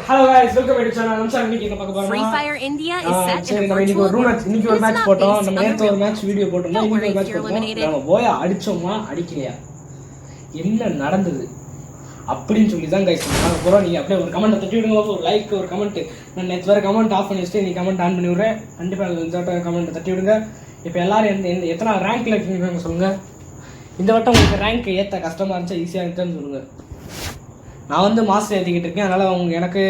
Hello guys, welcome back to channel. I'm sorry இன்னைக்கு என்ன பார்க்க போறோம்னா Free Fire India is set in a நம்ம இன்னைக்கு virtual ஒரு மேட்ச் இன்னைக்கு ஒரு மேட்ச் போட்டோம். நம்ம நேத்து ஒரு மேட்ச் வீடியோ போட்டோம். இன்னைக்கு ஒரு மேட்ச் போட்டோம். நம்ம போயா அடிச்சோமா அடிக்கலையா என்ன நடந்தது அப்படினு சொல்லி தான் गाइस நான் போறோம். நீங்க அப்படியே ஒரு கமெண்ட் தட்டி விடுங்க, ஒரு லைக் ஒரு கமெண்ட். நான் நேத்து வர கமெண்ட் ஆஃப் பண்ணி வச்சிட்டு நீ கமெண்ட் ஆன் பண்ணி விடுறேன். கண்டிப்பா இந்த கமெண்ட் தட்டி விடுங்க. இப்போ எல்லாரும் எத்தனை ரேங்க்ல இருக்கீங்கன்னு சொல்லுங்க. இந்த வட்டம் உங்களுக்கு ரேங்க் ஏத்த கஷ்டமா இருந்துச்சா ஈஸியா இருந்துச்சுன்னு சொல்லுங்க. நான் வந்து மாஸ்டர் ஏற்றிக்கிட்டு இருக்கேன். அதனால் எனக்கு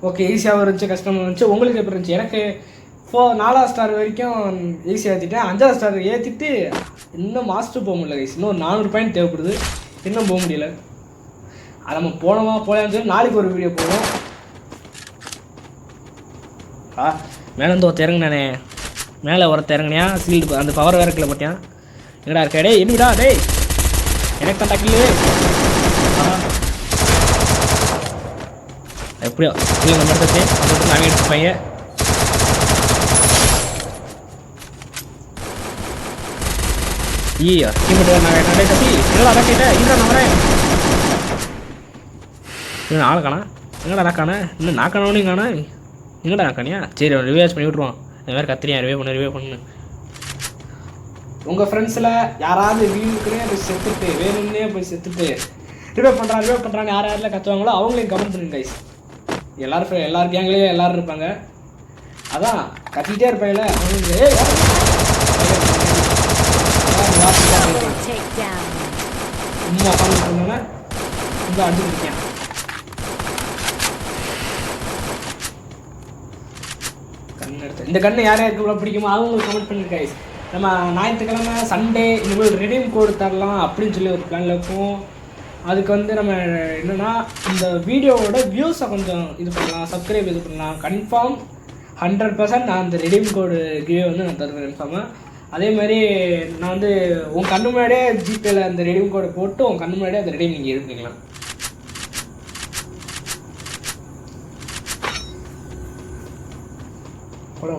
ஓகே ஈஸியாகவும் இருந்துச்சு கஷ்டமாக இருந்துச்சு. உங்களுக்கு எப்படி இருந்துச்சு? எனக்கு 4 ஸ்டார் வரைக்கும் ஈஸியாக ஏற்றிட்டேன். 5 ஸ்டார் ஏற்றிட்டு இன்னும் மாஸ்டர் போக முடியல கைஸ். இன்னும் 400 பாயிண்ட் தேவைப்படுது, இன்னும் போக முடியல. அது நம்ம போகலான்னு சொல்லி நாளைக்கு ஒரு வீடியோ போடுவோம். மேலே வந்து ஒருத்த இறங்குனானே, மேலே ஒருத்த இறங்குனியா சீல்டு அந்த பவர் வேறக்கில் போட்டியான். எங்கடா இருக்கா டே என்னடா டேய் எனக்கு தான் டக்கில் எப்படியோ இல்லை நம்ம எடுத்து அப்போ நாங்கள் எடுத்து பையன் ஈயா கீமட்டு நான் நடை கட்டி என்னடா அடக்கிட்டேன் இல்லை நான் வரேன். இன்னும் ஆளை காணா எங்கடா நாக்கானே இன்னும் நாக்கானவனையும் காணா எங்கடா நாக்கானியா. சரி அவன் ரிவேஸ் பண்ணி விட்ருவான். இந்த மாதிரி கத்திரியா ரிவே பண்ணு. உங்கள் ஃப்ரெண்ட்ஸில் யாராவது வீட்டுக்குனே போய் செத்துட்டு வேணும்னே போய் செத்துட்டு ரிவே பண்ணுறான்னு யாரெல்லாம் கற்றுவாங்களோ அவங்களையும் கமெண்ட் பண்ணுங்க கைஸ். எல்லாரும் கேங்லேயும் எல்லோரும் இருப்பாங்க. அதான் கத்திக்கிட்டே இருப்பாங்கல்ல அவங்க சும்மா உட்காந்து சொன்னோன்னா ரொம்ப அடிச்சுருக்கேன். கண் எடுத்து இந்த கண்ணு யாருக்கு இவ்வளோ பிடிக்குமோ அவங்களுக்கு கமெண்ட் பண்ணுங்க கைஸ். நம்ம ஞாயிற்றுக்கிழமை சண்டே இனிமேல் ரெடீம் கோடு தரலாம் அப்படின்னு சொல்லி ஒரு பிளானில் இருக்கும். அதுக்கு வந்து நம்ம என்னென்னா இந்த வீடியோவோட வியூஸை கொஞ்சம் இது பண்ணலாம், சப்ஸ்கிரைப் இது பண்ணலாம். கன்ஃபார்ம் 100% நான் அந்த ரெடீம் கோடு கிவே வந்து நான் தருவேன் கன்ஃபார்மாக. அதே மாதிரி நான் வந்து உங்கள் கண்ணு முன்னாடியே ஜிபேயில் அந்த ரெடீம் கோடை போட்டு உங்கள் கண்ணு முன்னாடியே அந்த ரெடீம் நீங்கள் எடுத்துக்கலாம்.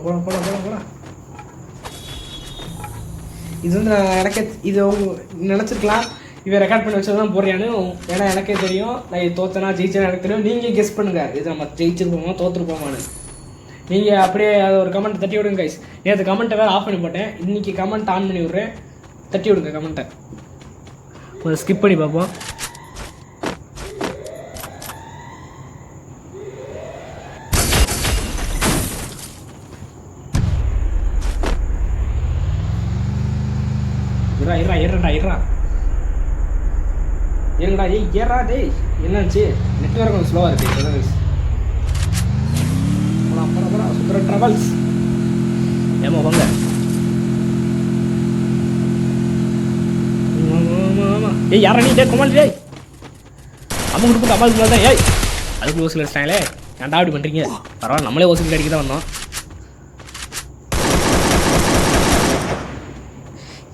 போலாம் இது வந்து நான் எனக்கே இது நினச்சிருக்கலாம் இவன் ரெக்கார்ட் பண்ணி வச்சது தான் போடுறியான்னு. ஏன்னா எனக்கே தெரியும் நான் இது தோத்தனா ஜெயிச்சேன்னா எனக்கு தெரியும். நீங்கள் கெஸ் பண்ணுங்கள் இது நம்ம ஜெயிச்சிருப்போமா தோற்றுருப்போமான்னு. நீங்கள் அப்படியே அதை ஒரு கமெண்ட் தட்டி விடுங்க கைஸ். நேற்று கமெண்ட்டை வேறு ஆஃப் பண்ணி போட்டேன், இன்றைக்கி கமெண்ட் ஆன் பண்ணி விட்றேன். தட்டி விடுங்க கமெண்ட்டை, கொஞ்சம் ஸ்கிப் பண்ணி பார்ப்போம். இருடா ஏங்கடா ஏறா டேய் என்னாச்சு? நெட்வொர்க் கொஞ்சம் ஸ்லோவாக இருக்குது. போலாம் சுந்தர ட்ராவல்ஸ் ஏமா வாங்க. ஏய் யாரா நீ டே குமால் டேய் அம்மா கொடுத்து அம்மா தான். ஏய் அதுக்கு ஓசில் அடிச்சிட்டாங்களே ஏன்டா அப்படி பண்ணுறீங்க? பரவாயில்ல நம்மளே ஓசில் அடிக்க தான் வந்தோம்.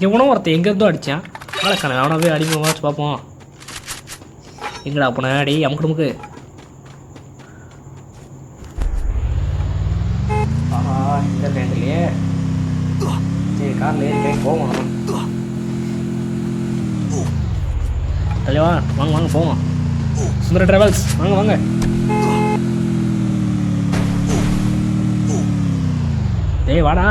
எவனோ ஒருத்தன் எங்கேருந்தோ அடித்தான். நாளைக்கான அவனை போய் அடிமை வச்சு பார்ப்போம். எங்கடா போன டேய் அமுக்கு ஆஹா இந்த டைம்லையே சரி காரில் ஏறி போவோம். தலைவா வாங்க போவோம். சுந்தர டிராவல்ஸ் வாங்க டேய் வாடா.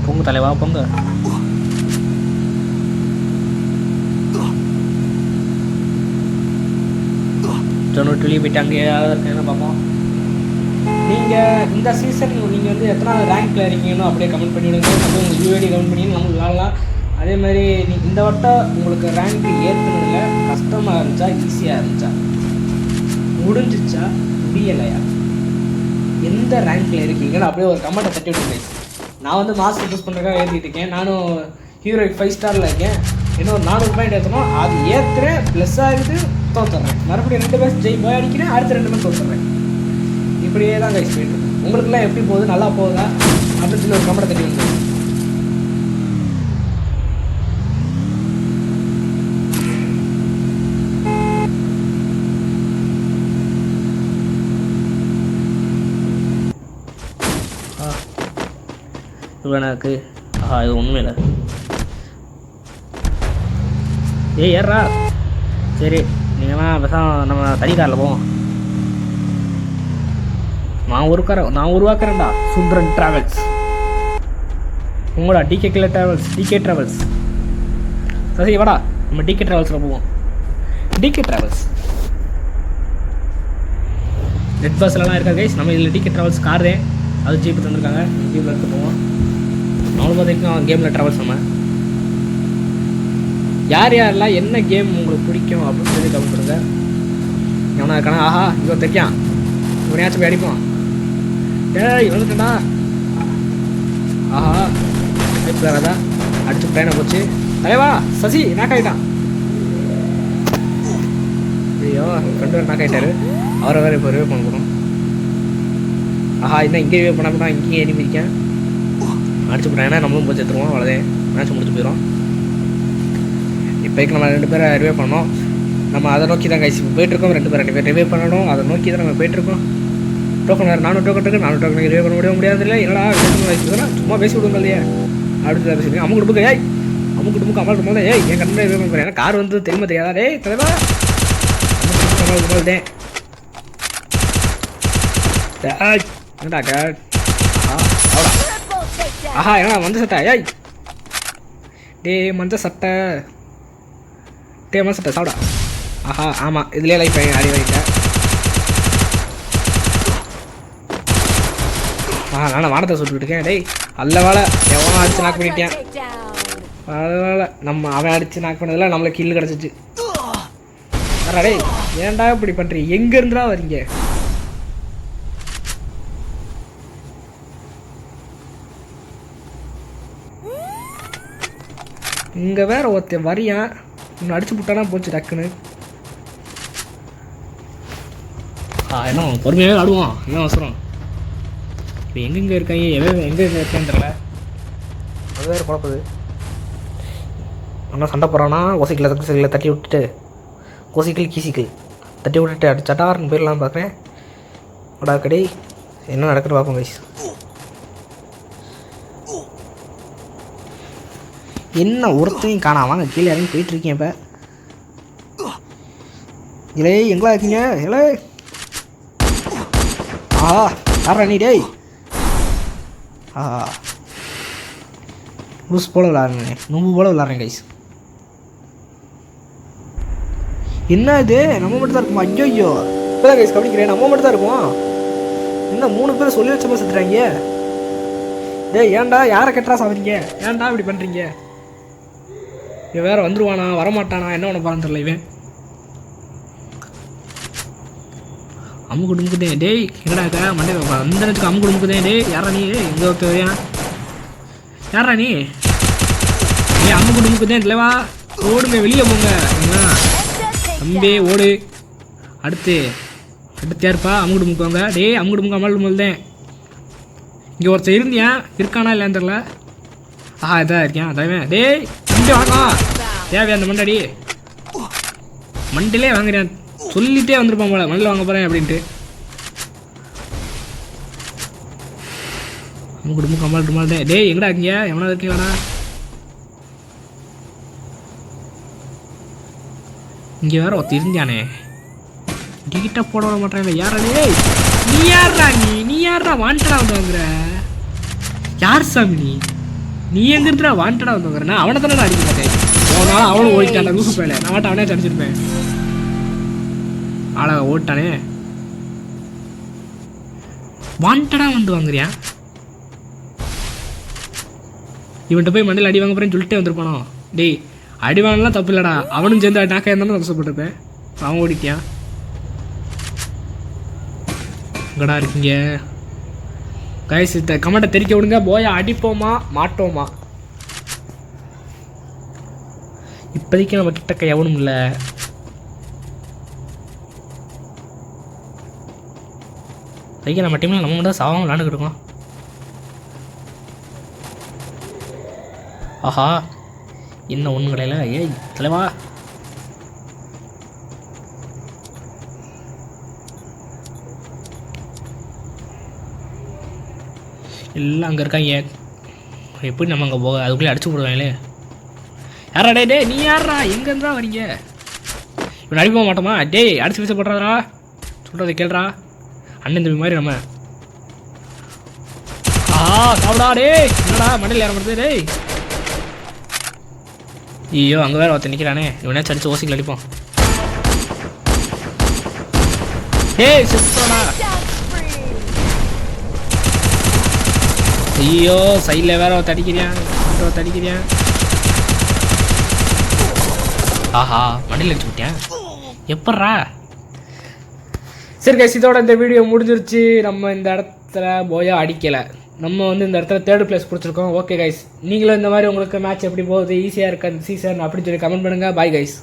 பொங்கு தலைவா பொங்கு. தொண்ணூற்றி போயிட்டாங்க இருக்கேன்னு பார்ப்போம். நீங்கள் இந்த சீசன் நீங்கள் வந்து எத்தனை ரேங்க்கில் இருக்கீங்கன்னு அப்படியே கமெண்ட் பண்ணிவிடுங்க. நம்ம உங்கள் யூஐடி கமெண்ட் பண்ணி நம்ம விளாட்லாம். அதே மாதிரி இந்த வட்டம் உங்களுக்கு ரேங்க் ஏற்றுனதில்ல கஷ்டமாக இருந்துச்சா ஈஸியாக இருந்துச்சா முடிஞ்சிச்சா முடியலையா எந்த ரேங்க்கில் இருக்கீங்கன்னு அப்படியே ஒரு கமெண்ட்டை தட்டி விடுங்க. நான் வந்து மாஸ்டர் சூஸ் பண்ணுறதுக்காக ஏற்றிட்டு இருக்கேன். நானும் ஹீரோயிக் 5 ஸ்டாரில் இருக்கேன். இன்னும் ஒரு 400 பாயிண்ட் ஏற்றணும். அது ஏற்றுறேன் ப்ளஸ் ஆகிட்டு தோற்றுறேன். மறுபடியும் 2 மேட்ச் போய் அடிக்கிறேன், அடுத்த 2 மேட்ச் தோற்றுறேன். இப்படியே தான் கைஸ் போயிட்டு இருக்கு. உங்களுக்குலாம் எப்படி போகுது, நல்லா போகுதா அப்படின்னு சொல்லி ஒரு கமெண்ட் தட்டி வந்து எனக்கு இது ஒன்றுமே இல்லை. ஏய் ஏறா. சரி நீங்களாம் பேசாம நம்ம தனி காரில் போவோம். நான் உருவாக்குறேன்டா சுந்தரன் டிராவல்ஸ். உங்களோட டிகே ட்ராவல்ஸ். சரி வாடா நம்ம டிகே ட்ராவல்ஸில் போவோம். டிகே ட்ராவல்ஸ் நெட் பஸ்லலாம் இருக்கா கைஸ். நம்ம இதில் டிகே ட்ராவல்ஸ் கார் தான், அது ஜீப்பு தந்துருக்காங்க. ஜீப்பில் எடுத்து போவோம். நம்மளும் பார்த்திங்கன்னா கேமில் ட்ராவல்ஸ். நம்ம யாரெல்லாம் என்ன கேம் உங்களுக்கு பிடிக்கும் அப்படின்னு சொல்லி கமெண்ட் பண்ணுங்க. எவனா இருக்கானா? ஆஹா இவன் தைக்கான். இவனையாச்சும் போய் அடிப்போம். ஏய் வந்துட்டா. ஆஹா இப்போ வேறதா அடிச்சு ட்ரெயினை போச்சு. தலைவா சசி நாக்காயிட்டான். ஐயோ ரெண்டு பேர் நாக்காயிட்டாரு. அவரை வேறு இப்போ ரிவே பண்ண போகிறோம். ஆஹா இன்னும் இங்கே ரிவே பண்ண போனால் இங்கேயும் ஏறி பிடிக்கேன். அடிச்சு போட்டேன். ஏன்னா நம்மளும் போய் எடுத்துருவோம். அவ்வளோதான் மேட்ச் முடிச்சு போயிடும். இப்போக்கு நம்ம 2 பேரை ரிவே பண்ணோம். நம்ம அதை நோக்கி தான் கைஸ் இப்போ போயிட்டுருக்கோம். 2 பேர் ரிவே பண்ணணும். அதை நோக்கி தான் நம்ம போயிட்டுருக்கோம். டோக்கன் வேறு 4 டோக்கன் இருக்குது. 4 டோக்கன் ரிவே பண்ண முடியாது இல்லை. என்னடா சும்மா பேசி விடுங்க இல்லையா அப்படின்னு பேசுறீங்க. அம்முக்கு டுமுக்கு ஏய் அம்முக்கு டுமுக்கு அமல் டுமால் ஏய் என் கண்டிப்பாக ரிவே பண்ண போகிறேன். ஏன்னா கார் வந்து தெரியுமா தெரியாதா? டேய் தலைவா அமல் டுமால் டே என்னடா கேட். ஆஹா என்னடா மஞ்சள் சட்டை. ஏய் டே மஞ்சள் சட்டை. டே மஞ்சள் சட்டை சாப்பிடா. ஆஹா ஆமாம் இதுலேயே லைஃப் அடி வாங்கிட்டேன். நான் வானத்தை சுட்டுக்கிட்டு இருக்கேன். டேய் அல்ல வேலை எவனோ அடிச்சு நாக் பண்ணிட்டேன். அதனால நம்ம அவன் அடிச்சு நாக் பண்ணதில் நம்மளுக்கு கில்லு கிடச்சிச்சு. வேறா டேய் ஏன்டா இப்படி பண்ணுறீங்க? எங்கே இருந்துடா வரீங்க? இங்கே வேற ஒருத்தன் வரியான். இன்னும் அடிச்சு விட்டானா போச்சு டக்குன்னு. என்ன பொறுமையாகவே ஆடுவான். என்ன அவசரம்? இப்போ எங்கெங்கே இருக்காங்க எங்கே இருக்கான்னு தெரியல. அது வேறு குழப்பது. ஆனால் சண்டை போகிறான்னா ஓசைக்கில் தட்டி விட்டுட்டு கீசிக்கிள் தட்டி விட்டுட்டு அடிச்சாட்டாருன்னு போயிடலாம் பார்க்குறேன். அடா கடை என்ன நடக்குன்னு பார்ப்போம் கைஸ். என்ன ஒருத்தையும் காணா. வாங்க கீழே இறங்கி போயிட்டுருக்கேன். இப்போ இலே எங்களா இருக்கீங்க? இலே யாரா நீ? டேய் லூஸ் போல் விளாட்றேன். நும்பு போல் விளாட்றேன் கைஸ். என்ன இது நம்ம மட்டும் தான் இருக்குமா? ஐயோ இப்போதான் கைஸ் கவனிக்கிறேன். நம்ம மட்டும் தான் இருக்கும். இன்னும் 3 பேர் சொல்லி வச்ச மாதிரி சுற்றுறாங்க. டேய் ஏன்டா யாரை கெட்டா சாப்பிட்றீங்க? ஏன்டா இப்படி பண்ணுறீங்க? இவன் வேறு வந்துடுவானா வரமாட்டானா என்ன ஒன்று பாருன்னு தெரியல. இவன் அம்முக்கு டுமுக்குதேன். டேய் எங்கடாக்கா மண்டே அந்த நேரத்துக்கு அம்முக்கு டுமுக்குதேன். டேய் யாரா நீ? எங்கே ஒருத்த வரையா? யாரா நீ? ஏய் அம்முக்கு டுமுக்குதேன். இல்லைவா ஓடுங்க வெளியே போங்க. தம்பி ஓடு. அடுத்து யாருப்பா? அம்முக்கு டுமுக்குவாங்க. டேய் அம்முக்கு டுமுக்கு அமல் டுமுல்தேன். இங்கே ஒருத்தர் இருந்தியா? இருக்கானா இல்லைன்னு தெரில. ஆஹா இதான் இருக்கேன். அதான் டேய் தம்பி வாங்கலாம் தேவையா அந்த மண்டாடி? மண்டிலே வாங்குறேன் சொல்லிட்டே வந்துருப்பான் போல. மண்டில் வாங்க போகிறேன் அப்படின்ட்டு. குடும்பம் கம்மல் டுமால் தான். டேய் எங்கடா இருக்கீங்க? எவனா இருக்கீங்கடா? இங்கே வேற ஒருத்தர் இருந்தானே. டிகிட்ட போட விட மாட்டேன். யாரா நீ? நீ யாரா வாண்டடா வந்து வாங்குற? யார் சாமி நீ எங்கிட்டா வாண்டடா வந்து வாங்குறேன்னா? அவனை தானே நான் அடிக்க மாட்டேன். அவனால அவனும் ஓடிட்டான். லூசு போயில நான் வாட்ட அவனே அடிச்சிருப்பேன். அழகா ஓட்டானே. வாண்டடா வந்து வாங்குறியா? இவன்கிட்ட போய் மண்ணில் அடி வாங்க போறேன்னு சொல்லிட்டே வந்துருப்பானோ. டேய் அடி வாங்கலாம் தப்பு இல்லடா. அவனும் சேர்ந்து நாக்கா இருந்தாலும் சந்தோஷப்பட்டிருப்பேன். அவன் ஓடிட்டியான். எங்கடா இருக்கீங்க கைஸ்? கமெண்ட்டை தெரிக்க விடுங்க. போயா அடிப்போமா மாட்டோமா? இப்போதைக்கு நம்ம கிட்டக்க எவனும் இல்லை. இப்போதைக்கு நம்ம டீமில் நம்ம மட்டும் சாவாமல் விளாண்டுக்கிட்டு இருக்கோம். ஆஹா இன்னும் ஒன்றும் கிடையாது. ஏய் தலைவா எல்லாம் அங்கே இருக்காங்க. எப்படி நம்ம அங்கே போக? அதுக்குள்ளே அடிச்சு போடுவாங்களே. யாரா டேய் நீ யாரா எங்கேருந்தா வரீங்க? இவன் அடிக்க மாட்டோமா? டேய் அடிச்சு வச்சு போடுறாரா? சொல்கிறத கேள்றா. அண்ணன் தம்பி மாதிரி நம்ம. சாப்பிடா டேய். என்னடா மண்டையில் ஏற மாட்டேது டேய். ஐயோ அங்கே வேறு ஒருத்தர் நிற்கிறானே. இவனே அடிச்சு ஓசிக்கல் அடிப்போம். டேய் சிஸ்டோடா. ஐயோ சைடில் வேற ஒருத்தர் அடிக்கிறியான். ஆஹா மண்டையில் அடிச்சு விட்டேன். எப்பட்றா? சரி கைஸ், இதோட இந்த வீடியோ முடிஞ்சிருச்சு. நம்ம இந்த இடத்துல போயா அடிக்கலை. நம்ம வந்து இந்த இடத்துல 3rd place பிடிச்சிருக்கோம். ஓகே கைஸ், நீங்களும் இந்த மாதிரி உங்களுக்கு மேட்ச் எப்படி போகுது, ஈஸியாக இருக்கா சீசன் அப்படின்னு சொல்லி கமெண்ட் பண்ணுங்கள். Bye guys.